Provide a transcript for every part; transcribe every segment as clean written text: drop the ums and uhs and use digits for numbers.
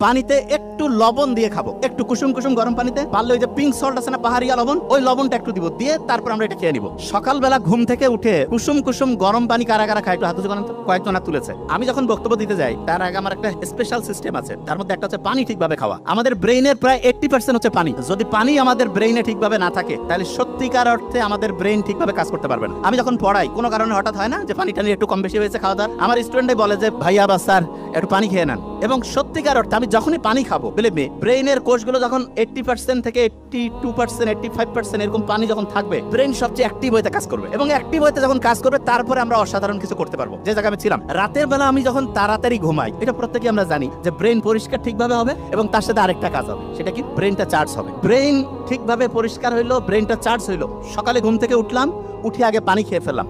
পানিতে একটু লবণ দিয়ে খাবো, একটু কুসুম কুসুম গরম পানিতে, পারলে ওই যে পিঙ্ক সল্ট আছে না, পাহাড়িয়া লবণ, ওই লবণটা একটু দিব, দিয়ে তারপর আমরা এটা খেয়ে নিব। সকালবেলা ঘুম থেকে উঠে কুসুম কুসুম গরম পানি কারা কারা খায় একটু হাত উঁচু করেন তো। কয়েকজন হাত তুলেছে। আমি যখন বক্তব্য দিতে যাই তার আগে আমার একটা স্পেশাল সিস্টেম আছে, তার মধ্যে একটা হচ্ছে পানি ঠিকভাবে খাওয়া। আমাদের ব্রেইনের প্রায় 80% হচ্ছে পানি। যদি পানি আমাদের ব্রেইনে ঠিকভাবে না থাকে তাহলে সত্যিকার অর্থে আমাদের ব্রেইন ঠিকভাবে কাজ করতে পারবে না। আমি যখন পড়াই কোনো কারণে হঠাৎ হয় না যে পানি টানি একটু কম বেশি হয়েছে খাওয়া দাওয়ার, আমার স্টুডেন্টই বলে যে ভাইয়া বা স্যার একটু পানি খেয়ে নেন। এবং সত্যিকার অর্থে আমি যখনই পানি খাবো, বিলিভ মি, ব্রেইনের কোষগুলো যখন 80% থেকে 82% 85% এরকম পানি যখন থাকবে, ব্রেইন সবচেয়ে অ্যাক্টিভ হইতে কাজ করবে। এবং অ্যাক্টিভ হইতে যখন কাজ করবে তারপরে আমরা অসাধারণ কিছু করতে পারবো। যে জায়গায় আমি ছিলাম, রাতের বেলা আমি যখন তাড়াতাড়ি ঘুমাই, এটা প্রত্যেকেই আমরা জানি যে ব্রেইন পরিষ্কার ঠিকভাবে হবে এবং তার সাথে আরেকটা কাজ হবে, সেটা কি? ব্রেইনটা চার্জ হবে। ব্রেইন ঠিকভাবে পরিষ্কার হইলো, ব্রেইনটা চার্জ হইলো, সকালে ঘুম থেকে উঠলাম, উঠে আগে পানি খেয়ে ফেললাম।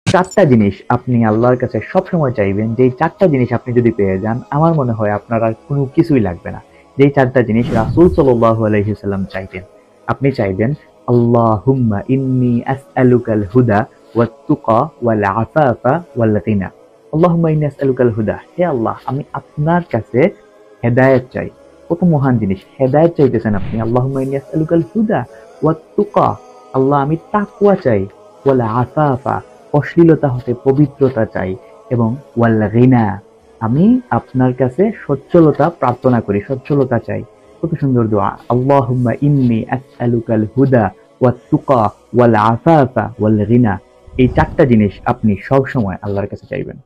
চারটা জিনিস আপনি আল্লাহর কাছে সবসময় চাইবেন, যেই চারটা জিনিস আপনি যদি পেয়ে যান, আমার মনে হয় আপনার আর কোনো কিছুই লাগবে না। যেই চারটা জিনিস রাসূল সাল্লাল্লাহু আলাইহি সাল্লাম চাইতেন। আপনি চাইবেন, আল্লাহুম্মা ইন্নী আসআলুকাল হুদা ওয়াত তুকা ওয়াল আফাফা ওয়াল গিনা। আল্লাহুম্মা ইন্নী আসআলুকাল হুদা, হে আল্লাহ, আমি আপনার কাছে হেদায়েত চাই। কত মহান জিনিস, হেদায়েত চাইতেছেন আপনি। আল্লাহুম্মা ইন্নী আসআলুকাল হুদা ওয়াত তুকা, আল্লাহ আমি তাকওয়া চাই, ওয়াল আফাফা, অশ্লীলতা হতে পবিত্রতা চাই, এবং ওয়াল গিনা, আমি আপনার কাছে সচ্ছলতা প্রার্থনা করি, সচ্ছলতা চাই। কত সুন্দর দোয়া। আল্লাহুম্মা ইন্নী আসআলুকাল হুদা ওয়াত তুকা ওয়াল আফাফা ওয়াল গিনা। এই চারটা জিনিস আপনি সব সময় আল্লাহর কাছে চাইবেন।